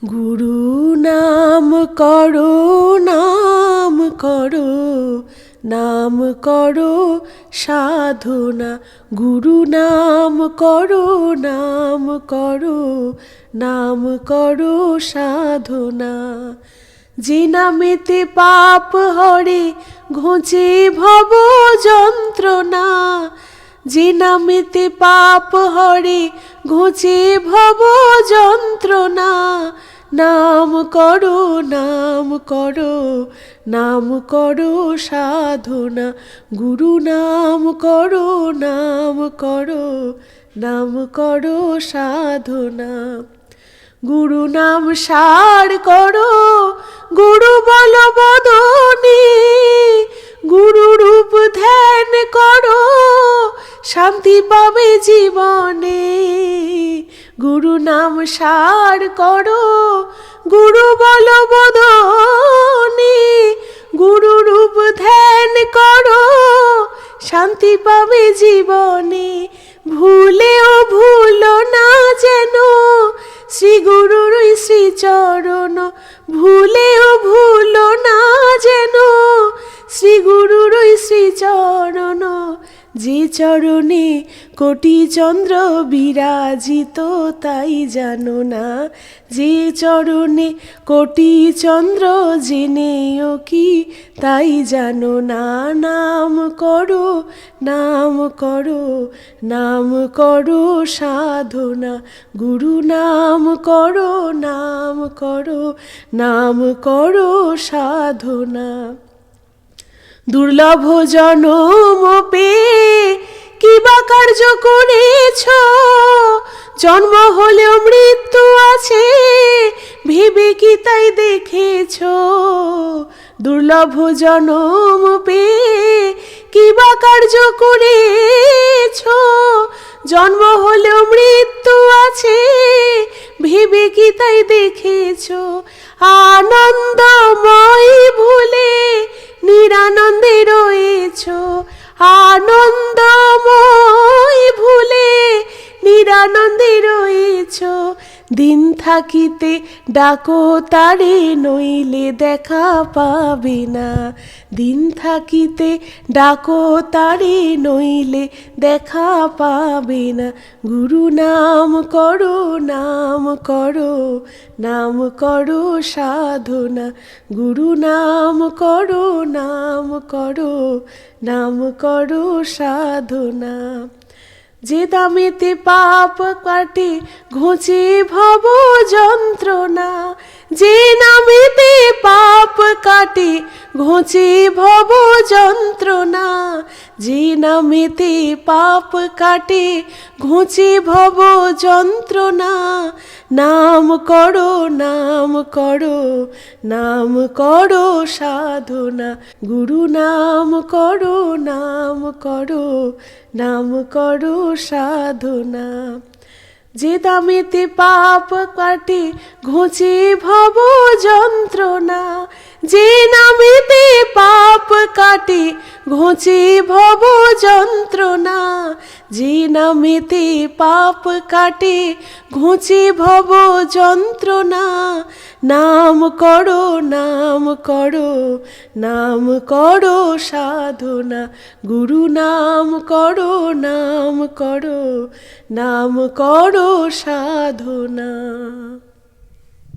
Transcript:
গুরু নাম করো, নাম করো, নাম করো সাধনা। গুরু নাম করো, নাম করো, নাম করো সাধনা। যে নামেতে পাপ হরে ঘোচে ভব যন্ত্রণা, যে নামেতে পাপ হরে ঘোচে ভব যন্ত্রণা। নাম করো, নাম করো, নাম করো সাধনা। গুরু নাম করো, নাম করো, নাম করো সাধনা। গুরু নাম সার করো, গুরু বল বদনে, গুরু রূপ ধ্যান করো, শান্তি পাবে জীবনে। গুরু নাম সার করো, গুরু বল বদনে, গুরু রূপ ধ্যান করো, শান্তি পাবে জীবনে। ভুলেও ভুলো না যেন শ্রী গুরুর শ্রীচরণ, ভুলেও ভুলো না যেন শ্রী গুরুর শ্রীচরণ। যে চরণে কোটি চন্দ্র বিরাজিত তাই জানো না, যে চরণে কোটি চন্দ্র জেনেও কি তাই জানো না। নাম করো, নাম করো, নাম করো সাধনা। গুরু নাম করো, নাম করো, নাম করো সাধনা। দুর্লভ জনম পেয়ে কি বা কার্য করেছ, জন্ম হলেও মৃত্যু আছে ভেবে কি তাই দেখেছ। দুর্লভ জনম পেয়ে কি বা কার্য করেছ, জন্ম হলেও মৃত্যু আছে ভেবে কি তাই দেখেছ। আনন্দময় ভুলে নিরানন্দে রয়েছ, আনন্দময় ভুলে নিরানন্দে রয়েছ। দিন থাকিতে ডাকো তারে নইলে দেখা পাবে না, দিন থাকিতে ডাকো তারে নইলে দেখা পাবে না। গুরু নাম করো, নাম করো, নাম করো সাধনা। গুরু নাম করো, নাম করো, নাম করো সাধনা। যে দামেতে পাপ কাটে ঘোচে ভব যন্ত্রণা, যে নামেতে পাপ কাটে ঘোচে ভব যন্ত্রণা, যে নামেতে পাপ কাটে ঘোচে ভব যন্ত্রণা। নাম করো, নাম করো, নাম করো সাধনা। গুরু নাম করো, নাম করো, নাম করো সাধনা। যে দামেতে পাপ কাটে ঘোচে ভব যন্ত্রণা, যে নামেতে পাপ কাটে ঘোচে ভব যন্ত্রণা, যে নামেতে পাপ কাটে ঘোচে ভব যন্ত্রণা। নাম করো, নাম করো, নাম করো সাধনা। গুরু নাম করো, নাম করো, নাম করো সাধনা।